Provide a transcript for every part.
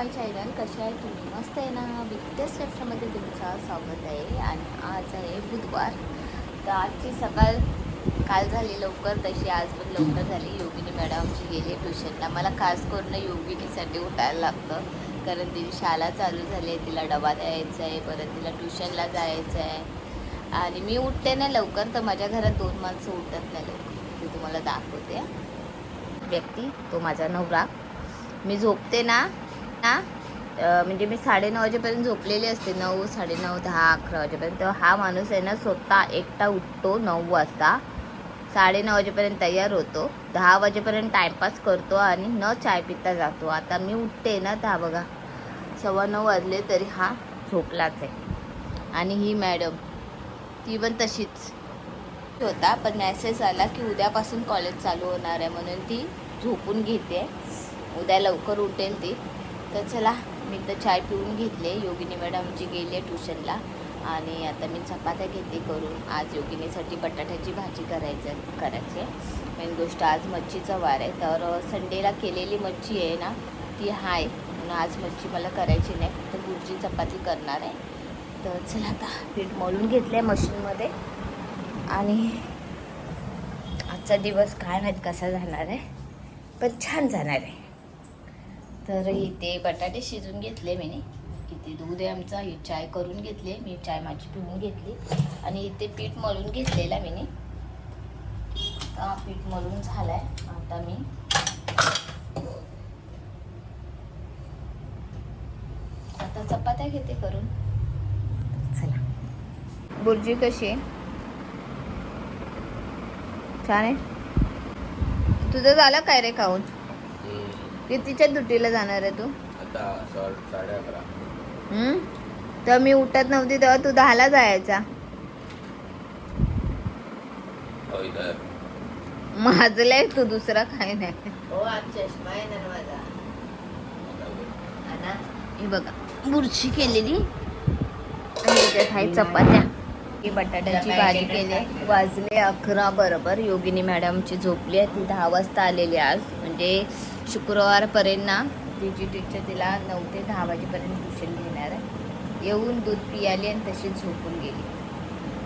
माय channel. कसे आहे तुम्ही? मस्त आहे ना? बिगेस्ट लक्षामध्ये तुमचं स्वागत आहे. आणि आज आहे बुधवार. तर आजची सकाळ काल झाली लवकर, तशी आज पण लवकर झाली. योगिनी मॅडमची गेली ट्युशनला. मला खास करून योगिनीसाठी उठायला लागतं, कारण तिची शाळा चालू झाली आहे, तिला डबा द्यायचा आहे, परत तिला ट्युशनला जायचं आहे. आणि मी उठते ना लवकर, तर माझ्या घरात 2 माणसं उठत नाही लवकर. मी तुम्हाला दाखवते. व्यक्ती तो माझा नवरा. मी झोपते ना म्हणजे मी 9:30 वाजेपर्यंत झोपलेली असते, 9, 9:30, 10, 11 वाजेपर्यंत. हा माणूस आहे ना स्वतः एकटा उठतो 9 वाजता, 9:30 वाजेपर्यंत तयार होतो, 10 वाजेपर्यंत टाईमपास करतो आणि न चाय पिता जातो. आता मी उठते ना तर बघा 9:15 वाजले तरी हा झोपलाच आहे. आणि ही मॅडम ती पण तशीच होता, पण मेसेज आला की उद्यापासून कॉलेज चालू होणार आहे, म्हणून ती झोपून घेते. उद्या लवकर उठेल ती. तर चला, मी तर चाय पिऊन घेतले. योगिनी मॅडमची गेली ट्युशनला. आणि आता मी चपात्या घेते करून. आज योगिनीसाठी बटाट्याची भाजी करायची आहे. मेन गोष्ट आज मच्छीचा वार आहे, तर संडेला केलेली मच्छी आहे ना ती आहे, म्हणून आज मच्छी मला करायची नाही, फक्त बुर्जी चपाती करणार आहे. तर चला, आता पीठ मळून घेतलं आहे मशीनमध्ये. आणि आजचा दिवस काय माहीत कसा जाणार आहे, पण छान जाणार आहे. तर इथे बटाटे शिजून घेतले मी. इथे दूध आहे आमचा, ही चाय करून घेतली, मी चाय माझी पिऊन घेतली. आणि इथे पीठ मळून घेतलेला मी. आता पीठ मळून झालाय. आता मी चपात्या घेते करून. चला, बुर्जी कशी आहे? छान आहे. तुझं झालं काय रे खाऊन? कितीच्या दुटीला जाणार आहे तू? आता 11:30. तर मी उठत नव्हती तेव्हा तू 10ला जायचा. माझलंय तू, दुसरा काय नाही. हो, आज चष्मा आहे ना माझा. हे बघा, बुर्जी केलेली आणि त्याच्यात चपात्या. ही बटाट्याची भाजी केली. वाजले 11 बरोबर. योगिनी मॅडमची झोपली आहे. ती 10 वाजता आलेली आज, म्हणजे शुक्रवारपर्यंत ना तिची टीचर तिला 9 ते 10 वाजेपर्यंत ट्युशन घेणार आहे. येऊन दूध पियाली आणि तशी झोपून गेली,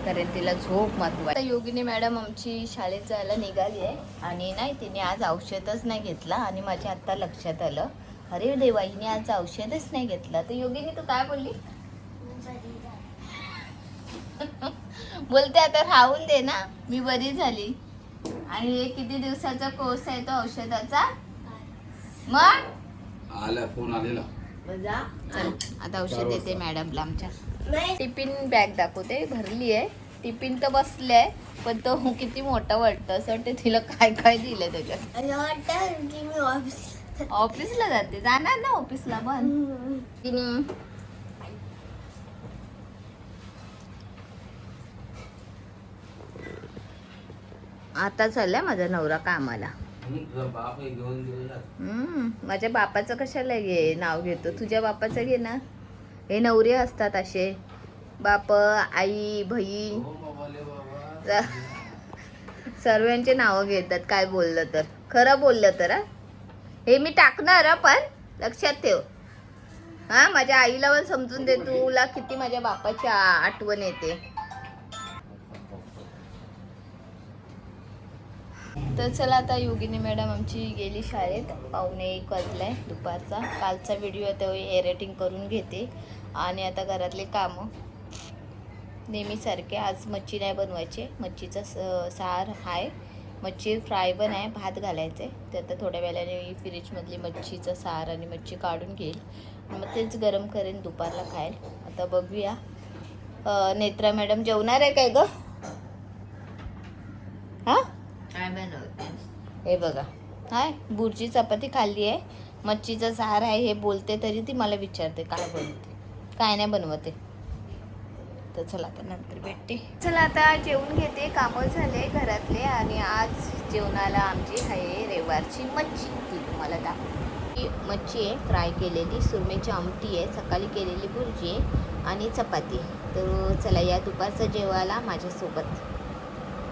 कारण तिला झोप महत्त्वाची. योगिनी मॅडम आमची शाळेत जायला निघाली आहे. आणि नाही, तिने आज औषधच नाही घेतला. आणि माझ्या आत्ता लक्षात आलं, अरे देवा, हिने आज औषधच नाही घेतला. तर योगिनी तू काय बोलली? बोलते आता राहून दे ना, मी बरी झाली. आणि हे किती दिवसाचा कोर्स आहे तो औषधाचा? मग आला फोन आलेला. आता औषध देते मॅडमला आमच्या. टिफिन बॅग दाखवते, भरली आहे. टिफिन तर बसले आहे, पण तो किती मोठा वाटतं. असं वाटतं तिला काय काय दिलं त्याच्यात. ऑफिसला जाते, जाणार ना ऑफिसला पण. आता चाललाय माझा नवरा कामाला. माझ्या बापाचं कशाला घे नाव घेतो? तुझ्या बापाचं घे ना. हे नवरे असतात असे, बाप, आई, बहीण, सर्वांचे नावं घेतात. काय बोललं तर, खरं बोललं तर. हे मी टाकणार पण लक्षात ठेव. माझ्या आईला पण समजून दे, तुला किती माझ्या बापाची आठवण येते. तर चला, आता योगिनी मॅडम आमची गेली शाळेत. 1:15 वाजलाय दुपारचा. कालचा व्हिडिओ तो एडिटिंग करून घेते. आणि आता घरातले कामं नेहमीसारखे. आज मच्छी नाही बनवायची, मच्छीचा सार आहे, मच्छी फ्राय पण आहे, भात घालायचं आहे. तर आता थोड्या वेळाने फ्रीजमधली मच्छीचं सार आणि मच्छी काढून घेईल, मग तेच गरम करेन दुपारला खायला. आता बघूया. नेत्रा मॅडम जेवणार आहे काय ग? काय बनवते? हे बघा, हाय बुर्जी चपाती खाल्ली आहे, मच्छीचा सार आहे. हे बोलते तरी ती मला विचारते काय बनवते, काय नाही बनवते. तर चला, आता नंतर भेटते. चला, आता जेवून घेते. कामं झाले घरातले. आणि आज जेवणाला आमची आहे रविवारची मच्छी. ती तुम्हाला दाखवते. मच्छी आहे फ्राय केलेली, सुरमईची आमटी आहे, सकाळी केलेली बुर्जी आहे आणि चपाती. तर चला, या दुपारचं जेवायला माझ्यासोबत.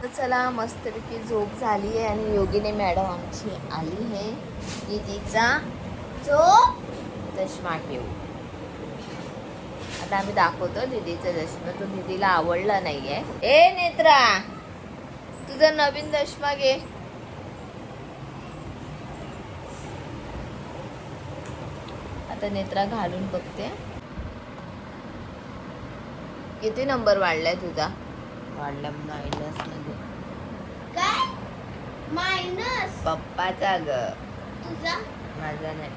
तर चला, मस्तपैकी झोप झाली आहे. आणि योगिनी मॅडम आमची आली आहे. दीदीचा झोप चष्मा ठेवू. आता आम्ही दाखवतो दीदीचा चष्मा. तो दीदीला आवडला नाहीये. ए नेत्रा, तुझा नवीन चष्मा घे. आता नेत्रा घालून बघते. किती नंबर वाढलाय तुझा? वाढला मायनस मध्ये. काय मायनस? पप्पाचा ग, तुझा? माझा नाही.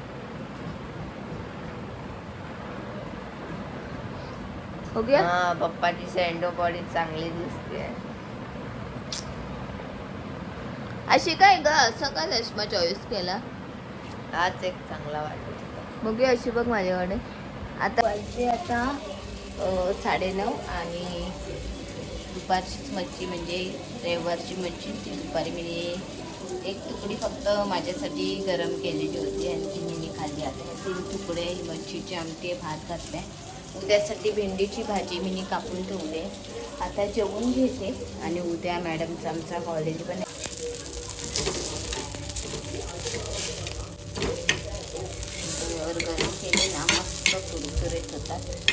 हो गया? हा, पप्पाची सँडो बॉडी चांगली दिसते. अशी काय ग, असं का चष्मा चॉईस केला? हाच एक चांगला वाटतो. बघूया अशी बघ माझ्याकडे. आता वाजते आता 9:30 आणि दुपारचीच मच्छी म्हणजे रविवारची मच्छी ती दुपारी मी एक तुकडी फक्त माझ्यासाठी गरम केलेली होती आणि ती मी खाल्ली. आता 3 तुकडे ही मच्छीची आमटी भात घातलाय. उद्यासाठी भेंडीची भाजी मी कापून ठेवले. आता जेवून घेते आणि उद्या मॅडमचं आमचा कॉलेज पण गरम केले ना मस्त कुरकुरीत होतात.